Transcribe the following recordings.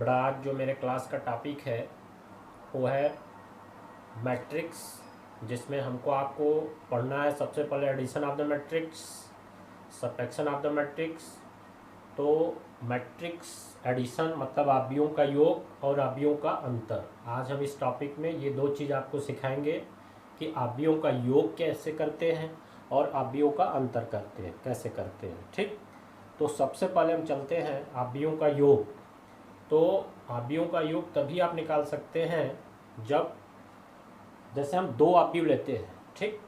बड़ा आज जो मेरे क्लास का टॉपिक है वो है मैट्रिक्स, जिसमें हमको आपको पढ़ना है सबसे पहले addition of the matrix, subtraction of the matrix. तो मैट्रिक्स एडिशन मतलब आव्यूहों का योग और आव्यूहों का अंतर। आज हम इस टॉपिक में ये दो चीज़ आपको सिखाएंगे कि आव्यूहों का योग कैसे करते हैं और आव्यूहों का अंतर करते हैं कैसे करते हैं। ठीक, तो सबसे पहले हम चलते हैं आव्यूहों का योग। तो आव्यूहों का योग तभी आप निकाल सकते हैं जब जैसे हम दो आव्यूह लेते हैं, ठीक,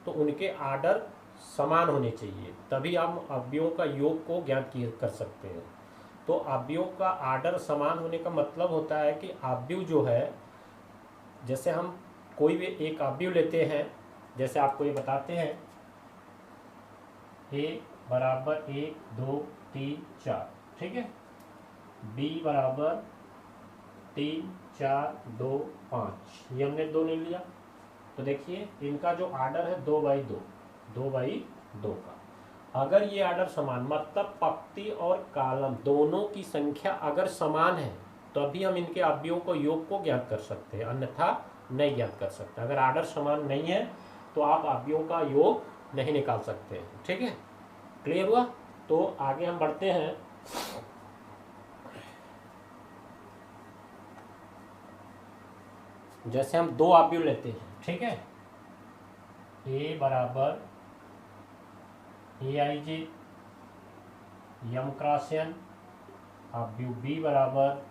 तो उनके आर्डर समान होने चाहिए, तभी हम आव्यूहों का योग को ज्ञात कर सकते हैं। तो आव्यूहों का आर्डर समान होने का मतलब होता है कि आव्यूह जो है, जैसे हम कोई भी एक आव्यूह लेते हैं, जैसे आपको ये बताते हैं a बराबर 1 2 3 4, ठीक है, b बराबर 3 4 2 5, ये हमने दो ले लिया। तो देखिए इनका जो आर्डर है 2 बाई 2 का। अगर ये आर्डर समान मतलब पंक्ति और कॉलम दोनों की संख्या अगर समान है तभी हम इनके आव्यूहों को योग को ज्ञात कर सकते हैं, अन्यथा नहीं ज्ञात कर सकते। अगर आर्डर समान नहीं है तो आप आव्यूहों का योग नहीं निकाल सकते हैं। ठीक है, क्लियर हुआ? तो आगे हम बढ़ते हैं। जैसे हम दो आव्यूह लेते हैं, ठीक है, a बराबर aij यम क्रॉस n, आव्यूह b बराबर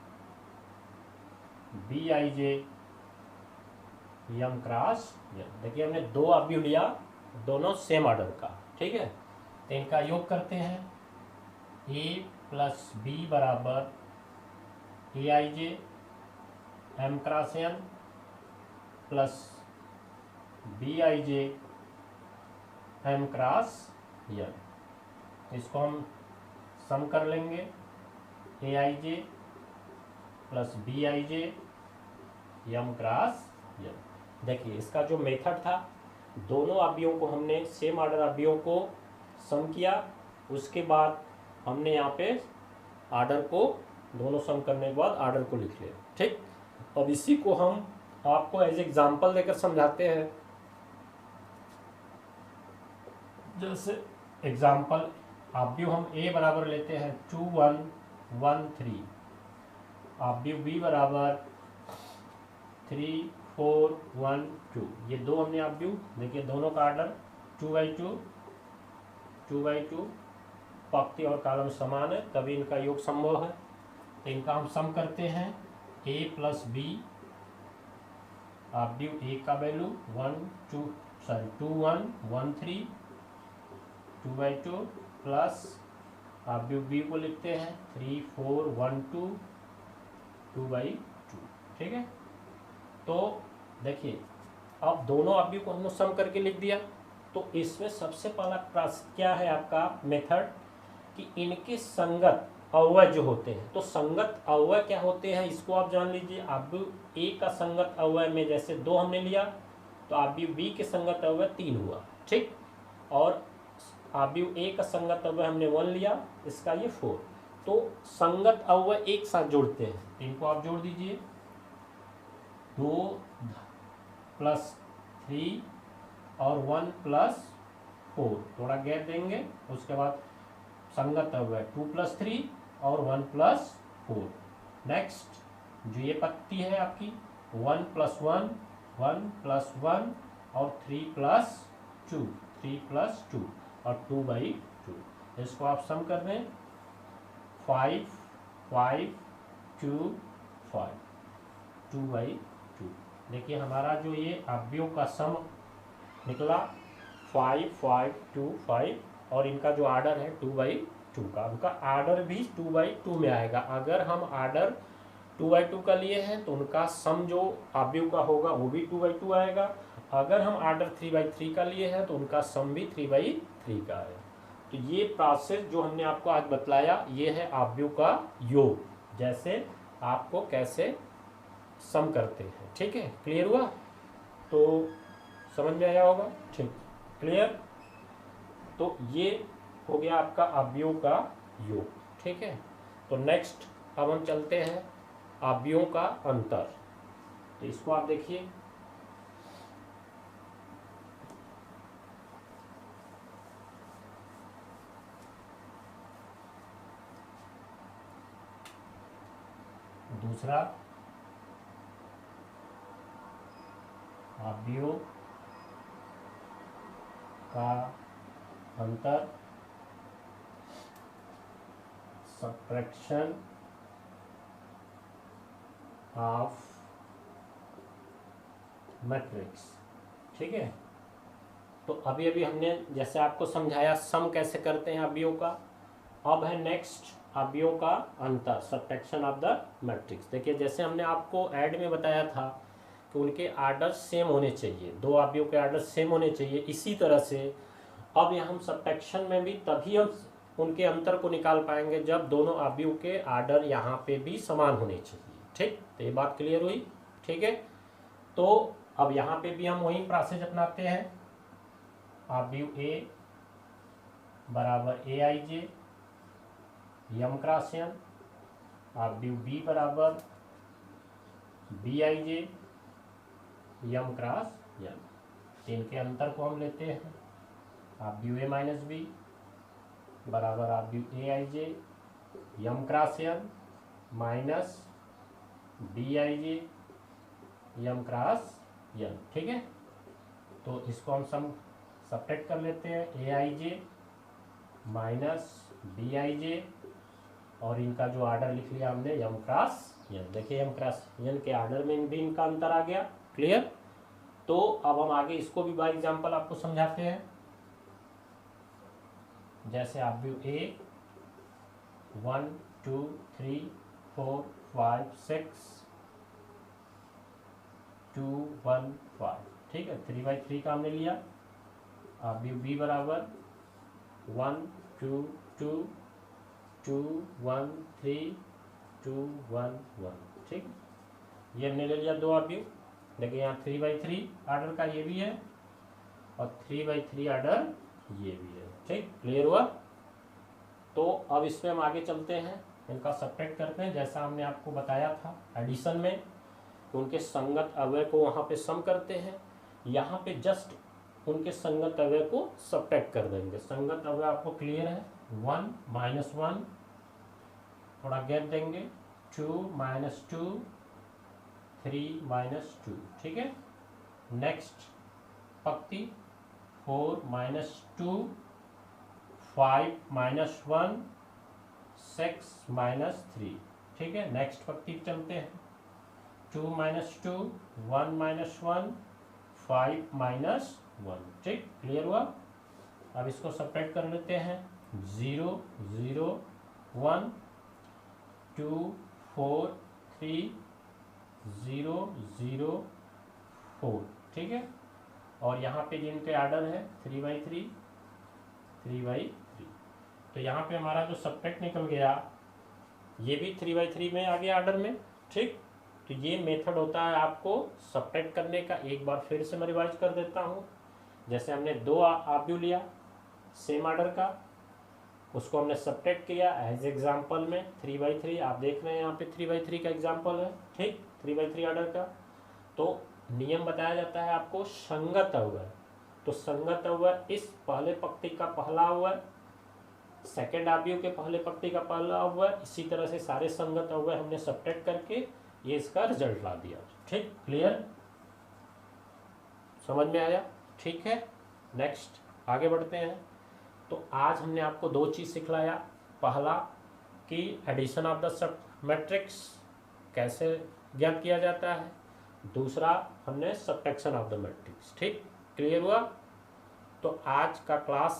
bij यम क्रॉस n। देखिए हमने दो आव्यूह लिया, दोनों सेम ऑर्डर का, ठीक है, तो इनका योग करते हैं। a प्लस b बराबर aij m cross n plus bij m cross n। इसको हम सम कर लेंगे, aij plus bij m cross n। देखिए इसका जो मेथड था, दोनों आव्यूहों को हमने सेम ऑर्डर आव्यूहों को सम किया, उसके बाद हमने यहाँ पे आर्डर को दोनों सम करने के बाद आर्डर को लिख लिया। ठीक, अब इसी को हम आपको एज एग्जाम्पल देकर समझाते हैं। जैसे एग्जाम्पल आव्यूह हम a बराबर लेते हैं 2 1 1 3, आव्यूह b बराबर 3 4 1 2, ये दो हमने आव्यूह, देखिए दोनों का आर्डर 2 बाई 2, पंक्ति और कॉलम समान है तभी इनका योग संभव है। तो इनका हम सम करते हैं, a प्लस b, आव्यूह a का वैल्यू 2 1 1 3 2 बाई 2 प्लस आव्यूह b को लिखते हैं 3 4 1 2 2 बाई 2। ठीक है, तो देखिए अब दोनों आव्यूह को हमने सम करके लिख दिया। तो इसमें सबसे पहला क्या है आपका मेथड कि इनके संगत अवयव जो होते हैं, तो संगत अवयव क्या होते हैं इसको आप जान लीजिए। आव्यूह a का संगत अवयव में जैसे 2 हमने लिया तो आव्यूह b के संगत अवयव 3 हुआ, ठीक, और आव्यूह a का संगत अवयव हमने 1 लिया, इसका ये 4। तो संगत अवयव एक साथ जोड़ते हैं, इनको आप जोड़ दीजिए, 2 प्लस 3 और 1 प्लस 4, थोड़ा गैप देंगे, उसके बाद संगत अवयव 2 प्लस 3 और 1 प्लस 4। नेक्स्ट जो ये पत्ती है आपकी 1 प्लस 1 1 प्लस 1 और 3 प्लस 2 और 2 बाई 2, इसको आप सम कर दें 5 5 2 5 2 बाई 2। देखिए हमारा जो ये आव्यूहों का सम निकला 5 5 2 5, और इनका जो आर्डर है 2 बाई 2 का, उनका आर्डर भी 2 बाई 2 में आएगा। अगर हम आर्डर 2 बाई 2 का लिए हैं तो उनका सम जो आव्यूह का होगा वो भी 2 बाई 2 आएगा। अगर हम आर्डर 3 बाई 3 का लिए हैं तो उनका सम भी 3 बाई 3 का आएगा। तो ये प्रोसेस जो हमने आपको आज बतलाया ये है आव्यूह का योग, जैसे आपको कैसे सम करते हैं। ठीक है, क्लियर हुआ? तो समझ में आया होगा? ठीक, क्लियर। तो ये हो गया आपका आव्यूहों का योग। ठीक है, तो नेक्स्ट अब हम चलते हैं अवयवों का अंतर। तो इसको आप देखिए, दूसरा अवयवों का अंतर, सब्ट्रैक्शन ऑफ मैट्रिक्स। ठीक है, तो अभी अभी हमने जैसे आपको समझाया सम कैसे करते हैं अवयवों का। अब है नेक्स्ट अवयवों का अंतर, सब्ट्रैक्शन ऑफ द मैट्रिक्स। देखिए जैसे हमने आपको ऐड में बताया था कि उनके आर्डर सेम होने चाहिए, दो अवयवों के आर्डर सेम होने चाहिए, इसी तरह से अब यहाँ हम सब्ट्रैक्शन में भी तभी हम उनके अंतर को निकाल पाएंगे जब दोनों अवयवों के आर्डर यहाँ पे भी समान होने चाहिए। ठीक, तो ये बात क्लियर हुई। ठीक है, तो अब यहाँ पे भी हम वही प्रोसेस अपनाते हैं, अवयव ए बराबर a I J Yama cross n, अवयव बी बराबर बी आई जे यम क्रॉस एन। इनके अंतर को हम लेते हैं, अवयव ए माइनस बी बराबर अवयव A I J Yama cross N minus B I J Yama cross N. ठीक है, तो इसको हम सब्ट्रैक्ट कर लेते हैं, ए आई जे माइनस बी आई जे और इनका जो आर्डर लिख लिया हमने यम क्रॉस एन। देखिए यम क्रॉस एन के आर्डर में भी इनका अंतर आ गया। क्लियर, तो अब हम आगे इसको भी बाय एग्जांपल आपको समझाते हैं। जैसे अवयव ए 1 2 3 4 5 6 2 1 5। ठीक है, 3/3 का हमने लिया। अवयव बी बराबर 1 2 2 2 1 3 2 1 1। ठीक, ये हमने ले लिया दो अवयव। देखिए यहाँ 3/3 आर्डर का ये भी है और 3/3 आर्डर ये भी है। ठीक, क्लियर हुआ। तो अब इसमें हम आगे चलते हैं, इनका सब्ट्रैक्ट करते हैं जैसा हमने आपको बताया था एडिशन में, तो उनके संगत अवयव को वहाँ पे सम करते हैं, यहाँ पे जस्ट उनके संगत अवयव को सब्ट्रैक्ट कर देंगे। संगत अवयव आपको क्लियर है, 1 - 1 थोड़ा गैप देंगे, 2 - 2 3 - 2। ठीक है, नेक्स्ट पंक्ति 4 - 2 5 - 1 6 - 3। ठीक है, नेक्स्ट पंक्ति चलते हैं, 2 - 2 1 - 1 5 - 1। ठीक, क्लियर हुआ। अब इसको सब्ट्रैक्ट कर लेते हैं, 0 0 1 2 4 3 0 0 4। ठीक है, और यहाँ पे जिनके आर्डर है 3/3 3/3। तो यहाँ पे हमारा जो सब्ट्रैक्ट निकल गया ये भी 3/3 में आ गया आर्डर में। ठीक, तो ये मेथड होता है आपको सब्ट्रैक्ट करने का। एक बार फिर से मैं रिवाइज कर देता हूँ। जैसे हमने दो अवयव लिया सेम आर्डर का, उसको हमने सब्ट्रैक्ट किया एज एग्जाम्पल में 3/3। आप देख रहे हैं यहाँ पे 3/3 का एग्जाम्पल है। ठीक, 3/3 आर्डर का। तो नियम बताया जाता है आपको संगत अवयव। तो संगत अवयव इस पहले पंक्ति का पहला अवयव, सेकेंड अवयव के पहले पंक्ति का पहला अवयव, इसी तरह से सारे संगत अवयव हमने सब्ट्रैक्ट करके ये इसका रिजल्ट ला दिया। ठीक, क्लियर, समझ में आया। ठीक है, नेक्स्ट आगे बढ़ते हैं। तो आज हमने आपको दो चीज़ सिखलाया। पहला कि एडिशन ऑफ द मैट्रिक्स कैसे ज्ञात किया जाता है, दूसरा हमने सब्ट्रैक्शन ऑफ द मैट्रिक्स। ठीक, क्लियर हुआ। तो आज का क्लास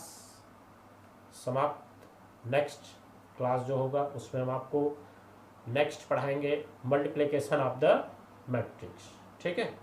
समाप्त। नेक्स्ट क्लास जो होगा उसमें हम आपको नेक्स्ट पढ़ाएंगे मल्टीप्लिकेशन ऑफ द मैट्रिक्स। ठीक है।